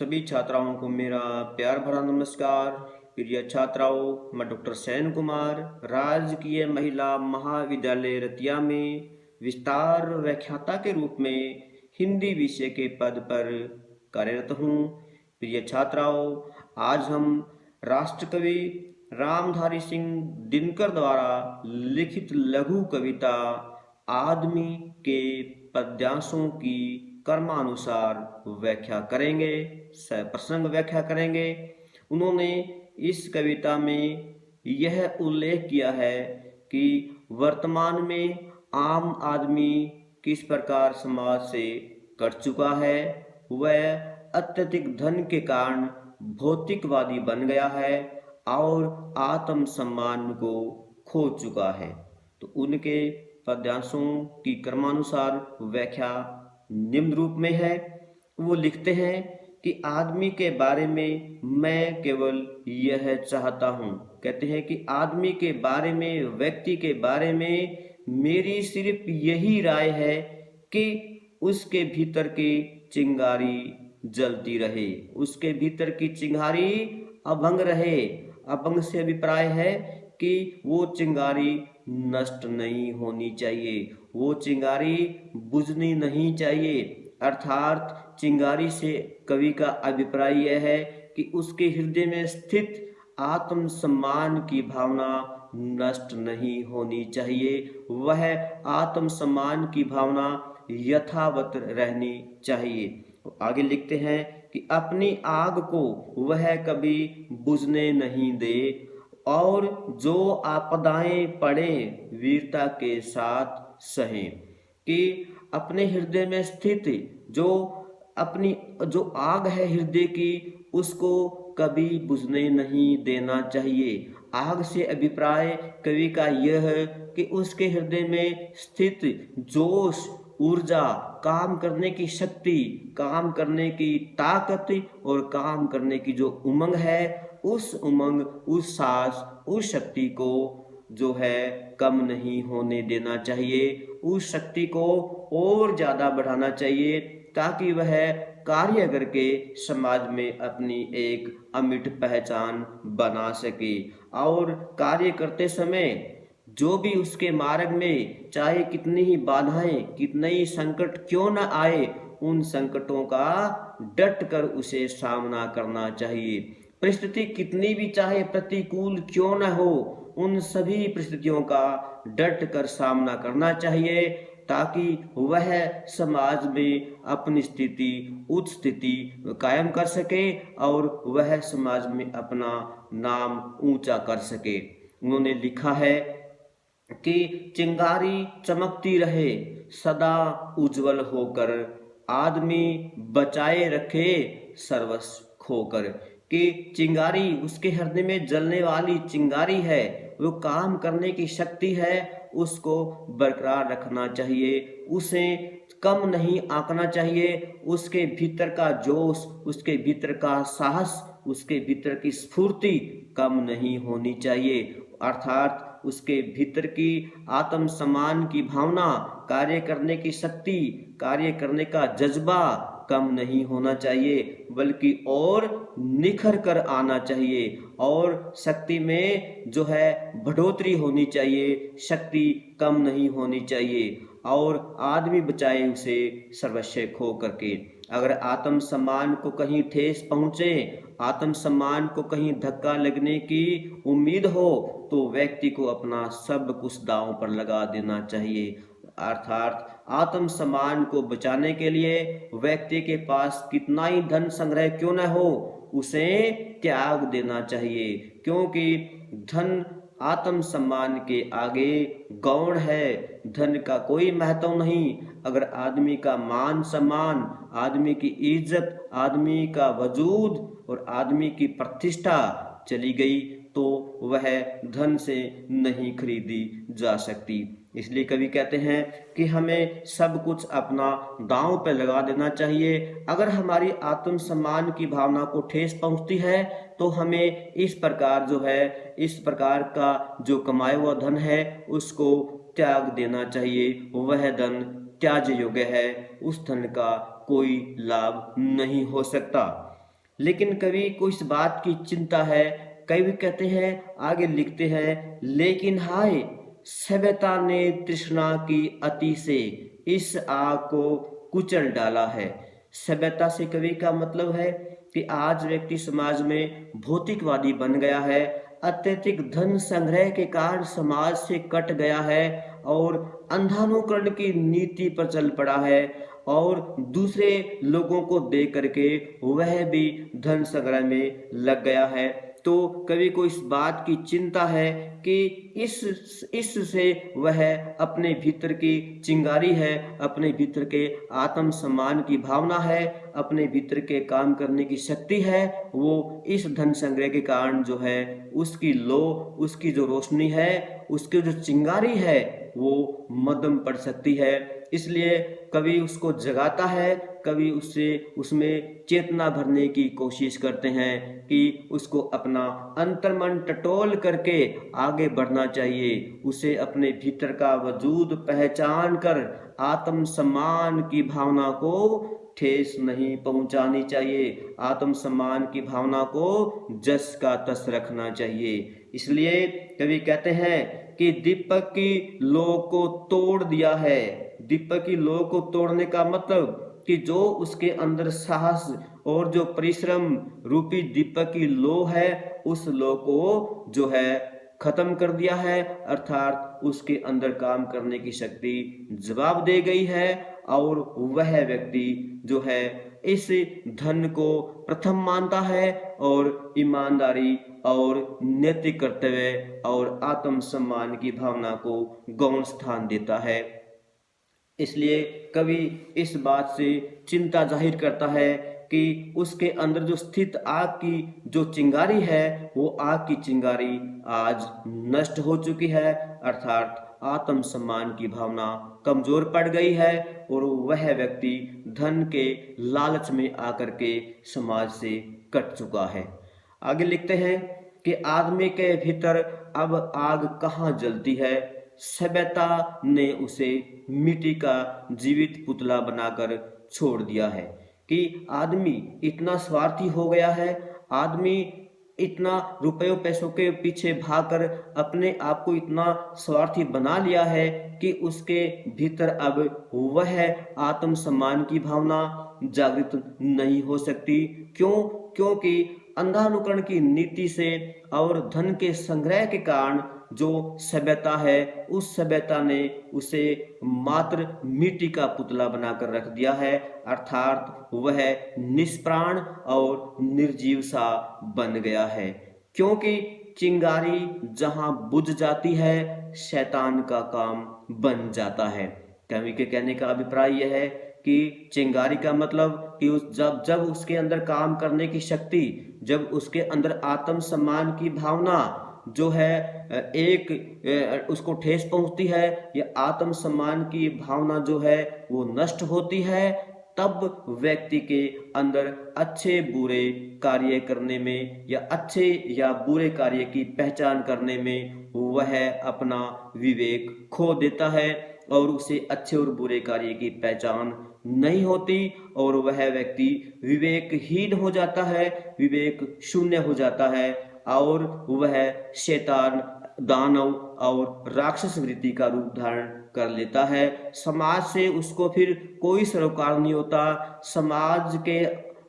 सभी छात्राओं को मेरा प्यार भरा नमस्कार। प्रिय छात्राओं, मैं डॉक्टर सैन कुमार राजकीय महिला महाविद्यालय रतिया में विस्तार व्याख्याता के रूप में हिंदी विषय के पद पर कार्यरत हूँ। प्रिय छात्राओं, आज हम राष्ट्रकवि रामधारी सिंह दिनकर द्वारा लिखित लघु कविता आदमी के पद्यांशों की कर्मानुसार व्याख्या करेंगे, सप्रसंग व्याख्या करेंगे। उन्होंने इस कविता में यह उल्लेख किया है कि वर्तमान में आम आदमी किस प्रकार समाज से कट चुका है। वह अत्यधिक धन के कारण भौतिकवादी बन गया है और आत्म सम्मान को खो चुका है। तो उनके पद्यांशों की क्रमानुसार व्याख्या निम्न रूप में है। वो लिखते हैं कि आदमी के बारे में मैं केवल यह चाहता हूँ। कहते हैं कि आदमी के बारे में, व्यक्ति के बारे में मेरी सिर्फ यही राय है कि उसके भीतर की चिंगारी जलती रहे, उसके भीतर की चिंगारी अभंग रहे। अभंग से अभिप्राय है कि वो चिंगारी नष्ट नहीं होनी चाहिए, वो चिंगारी बुझनी नहीं चाहिए। अर्थात चिंगारी से कवि का अभिप्राय यह है कि उसके हृदय में स्थित आत्म सम्मान की भावना नष्ट नहीं होनी चाहिए। वह आत्म सम्मान की भावना यथावत रहनी चाहिए। आगे लिखते हैं कि अपनी आग को वह कभी बुझने नहीं दे और जो आपदाएं पड़े वीरता के साथ सहें। कि अपने हृदय में स्थित जो आग है हृदय की, उसको कभी बुझने नहीं देना चाहिए। आग से अभिप्राय कवि का यह है कि उसके हृदय में स्थित जोश, ऊर्जा, काम करने की शक्ति, काम करने की ताकत और काम करने की जो उमंग है, उस उमंग, उस साहस, उस शक्ति को जो है कम नहीं होने देना चाहिए। उस शक्ति को और ज्यादा बढ़ाना चाहिए ताकि वह कार्य करके समाज में अपनी एक अमिट पहचान बना सके। और कार्य करते समय जो भी उसके मार्ग में चाहे कितनी ही बाधाएं, कितने ही संकट क्यों न आए, उन संकटों का डट कर उसे सामना करना चाहिए। परिस्थिति कितनी भी चाहे प्रतिकूल क्यों न हो, उन सभी परिस्थितियों का डट कर सामना करना चाहिए ताकि वह समाज में अपनी स्थिति, उच्च स्थिति कायम कर सके और वह समाज में अपना नाम ऊंचा कर सके। उन्होंने लिखा है कि चिंगारी चमकती रहे सदा उज्जवल होकर, आदमी बचाए रखे सर्वस्व खोकर। कि चिंगारी, उसके हृदय में जलने वाली चिंगारी है, वो काम करने की शक्ति है, उसको बरकरार रखना चाहिए, उसे कम नहीं आंकना चाहिए। उसके भीतर का जोश, उसके भीतर का साहस, उसके भीतर की स्फूर्ति कम नहीं होनी चाहिए। अर्थात उसके भीतर की आत्म सम्मान की भावना, कार्य करने की शक्ति, कार्य करने का जज्बा कम नहीं होना चाहिए, बल्कि और निखर कर आना चाहिए और शक्ति में जो है बढ़ोतरी होनी चाहिए, शक्ति कम नहीं होनी चाहिए। और आदमी बचाए उसे सर्वस्व खो करके। अगर आत्म सम्मान को कहीं ठेस पहुंचे, आत्म सम्मान को कहीं धक्का लगने की उम्मीद हो, तो व्यक्ति को अपना सब कुछ दांव पर लगा देना चाहिए। अर्थात आत्म सम्मान को बचाने के लिए व्यक्ति के पास कितना ही धन संग्रह क्यों न हो, उसे त्याग देना चाहिए। क्योंकि धन आत्म सम्मान के आगे गौण है, धन का कोई महत्व नहीं। अगर आदमी का मान सम्मान, आदमी की इज्जत, आदमी का वजूद और आदमी की प्रतिष्ठा चली गई तो वह धन से नहीं खरीदी जा सकती। इसलिए कवि कहते हैं कि हमें सब कुछ अपना दांव पे लगा देना चाहिए। अगर हमारी आत्म सम्मान की भावना को ठेस पहुंचती है तो हमें इस प्रकार जो है, इस प्रकार का जो कमाया हुआ धन है उसको त्याग देना चाहिए। वह धन त्याज्य योग्य है, उस धन का कोई लाभ नहीं हो सकता। लेकिन कवि को इस बात की चिंता है। कवि कहते हैं, आगे लिखते हैं, लेकिन हाय सभ्यता ने तृष्णा की अति से इस आग को कुचल डाला है। सभ्यता से कवि का मतलब है कि आज व्यक्ति समाज में भौतिकवादी बन गया है, अत्यधिक धन संग्रह के कारण समाज से कट गया है और अंधानुकरण की नीति पर चल पड़ा है और दूसरे लोगों को देख करके वह भी धन संग्रह में लग गया है। तो कवि को इस बात की चिंता है कि इससे वह अपने भीतर की चिंगारी है, अपने भीतर के आत्म सम्मान की भावना है, अपने भीतर के काम करने की शक्ति है, वो इस धन संग्रह के कारण जो है उसकी लो, उसकी जो रोशनी है, उसकी जो चिंगारी है वो मध्यम पड़ सकती है। इसलिए कवि उसको जगाता है, कवि उससे उसमें चेतना भरने की कोशिश करते हैं कि उसको अपना अंतर्मन टटोल करके आगे बढ़ना चाहिए। उसे अपने भीतर का वजूद पहचान कर आत्म सम्मान की भावना को ठेस नहीं पहुंचानी चाहिए, आत्म सम्मान की भावना को जस का तस रखना चाहिए। इसलिए कवि कहते हैं कि दीपक की लौ को तोड़ दिया है। दीपक की लौ को तोड़ने का मतलब कि जो उसके अंदर साहस और जो परिश्रम रूपी दीपक की लौ है, उस लौ को जो है खत्म कर दिया है, अर्थात उसके अंदर काम करने की शक्ति जवाब दे गई है और वह व्यक्ति जो है इस धन को प्रथम मानता है और ईमानदारी और नैतिक कर्तव्य और आत्म सम्मान की भावना को गौण स्थान देता है। इसलिए कवि इस बात से चिंता जाहिर करता है कि उसके अंदर जो स्थित आग की जो चिंगारी है, वो आग की चिंगारी आज नष्ट हो चुकी है, अर्थात आत्म सम्मान की भावना कमजोर पड़ गई है और वह व्यक्ति धन के लालच में आकर के समाज से कट चुका है। आगे लिखते हैं कि आदमी के भीतर अब आग कहाँ जलती है, सभ्यता ने उसे मिट्टी का जीवित पुतला बनाकर छोड़ दिया है। कि आदमी इतना स्वार्थी हो गया है, आदमी इतना रुपयों पैसों के पीछे भागकर अपने आप को इतना स्वार्थी बना लिया है कि उसके भीतर अब वह आत्म सम्मान की भावना जागृत नहीं हो सकती। क्यों? क्योंकि अंधानुकरण की नीति से और धन के संग्रह के कारण जो सभ्यता है, उस सभ्यता ने उसे मात्र मिट्टी का पुतला बनाकर रख दिया है, अर्थात वह निष्प्राण और निर्जीव सा बन गया है। क्योंकि चिंगारी जहां बुझ जाती है, शैतान का काम बन जाता है। कवि के कहने का अभिप्राय यह है कि चिंगारी का मतलब कि जब जब उसके अंदर काम करने की शक्ति, जब उसके अंदर आत्म सम्मान की भावना जो है उसको ठेस पहुंचती है, या आत्म सम्मान की भावना जो है वो नष्ट होती है, तब व्यक्ति के अंदर अच्छे बुरे कार्य करने में या अच्छे या बुरे कार्य की पहचान करने में वह अपना विवेक खो देता है और उसे अच्छे और बुरे कार्य की पहचान नहीं होती और वह व्यक्ति विवेकहीन हो जाता है, विवेक शून्य हो जाता है और वह शैतान, दानव और राक्षस वृत्ति का रूप धारण कर लेता है। समाज से उसको फिर कोई सरोकार नहीं होता, समाज के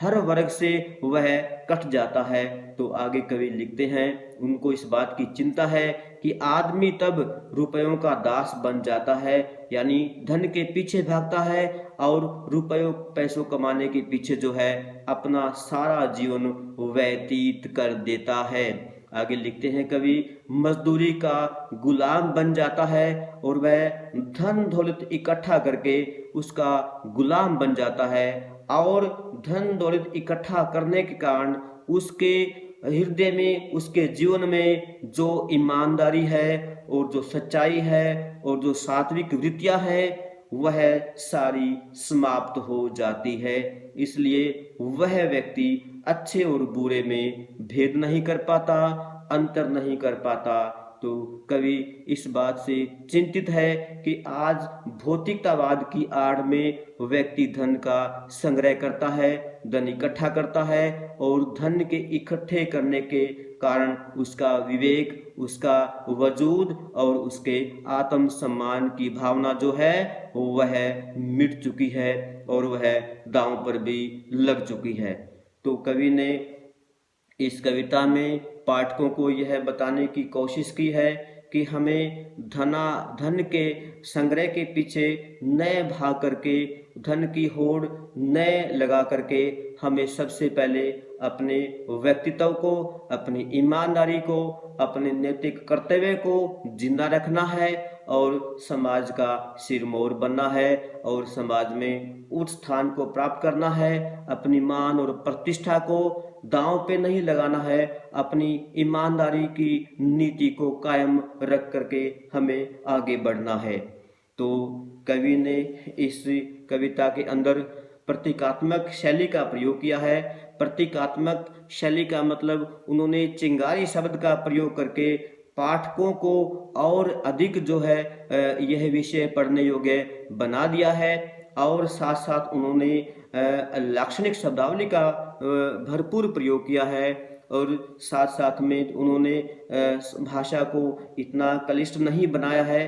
हर वर्ग से वह कट जाता है। तो आगे कवि लिखते हैं, उनको इस बात की चिंता है कि आदमी तब रुपयों का दास बन जाता है, यानी धन के पीछे भागता है और रुपयों पैसों कमाने के पीछे जो है अपना सारा जीवन व्यतीत कर देता है। आगे लिखते हैं कवि, मजदूरी का गुलाम बन जाता है और वह धन दौलत इकट्ठा करके उसका गुलाम बन जाता है और धन दौलत इकट्ठा करने के कारण उसके हृदय में, उसके जीवन में जो ईमानदारी है और जो सच्चाई है और जो सात्विक वृत्तियां है वह सारी समाप्त हो जाती है। इसलिए वह व्यक्ति अच्छे और बुरे में भेद नहीं कर पाता, अंतर नहीं कर पाता। तो तो कवि इस बात से चिंतित है कि आज भौतिकतावाद की आड़ में व्यक्ति धन का संग्रह करता है, धन इकट्ठा करता है और धन के इकट्ठे करने के कारण उसका विवेक, उसका वजूद और उसके आत्म सम्मान की भावना जो है वह मिट चुकी है और वह दांव पर भी लग चुकी है। तो कवि ने इस कविता में पाठकों को यह बताने की कोशिश की है कि हमें धन के संग्रह के पीछे न भाग करके, धन की होड़ न लगा करके हमें सबसे पहले अपने व्यक्तित्व को, अपनी ईमानदारी को, अपने नैतिक कर्तव्य को जिंदा रखना है और समाज का सिरमौर बनना है और समाज में उच्च स्थान को प्राप्त करना है। अपनी मान और प्रतिष्ठा को दांव पे नहीं लगाना है, अपनी ईमानदारी की नीति को कायम रख करके हमें आगे बढ़ना है। तो कवि ने इस कविता के अंदर प्रतीकात्मक शैली का प्रयोग किया है। प्रतीकात्मक शैली का मतलब उन्होंने चिंगारी शब्द का प्रयोग करके पाठकों को और अधिक जो है यह विषय पढ़ने योग्य बना दिया है और साथ साथ उन्होंने लाक्षणिक शब्दावली का भरपूर प्रयोग किया है और साथ साथ में उन्होंने भाषा को इतना क्लिष्ट नहीं बनाया है,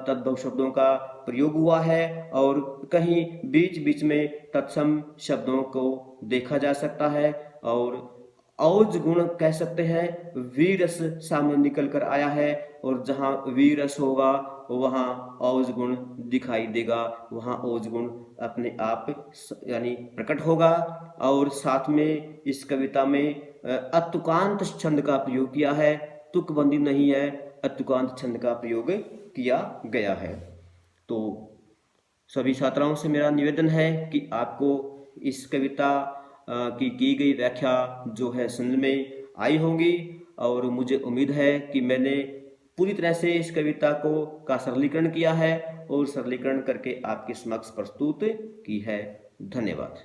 तद्भव शब्दों का प्रयोग हुआ है और कहीं बीच बीच में तत्सम शब्दों को देखा जा सकता है और औज गुण कह सकते हैं, वीरस सामने निकल कर आया है और जहाँ वीरस होगा वहाँ औज गुण दिखाई देगा, वहाँ औज गुण अपने आप यानी प्रकट होगा। और साथ में इस कविता में अतुकांत छंद का प्रयोग किया है, तुकबंदी नहीं है, अतुकांत छंद का प्रयोग किया गया है। तो सभी छात्राओं से मेरा निवेदन है कि आपको इस कविता की गई व्याख्या जो है समझ में आई होगी और मुझे उम्मीद है कि मैंने पूरी तरह से इस कविता का सरलीकरण किया है और सरलीकरण करके आपके समक्ष प्रस्तुत की है। धन्यवाद।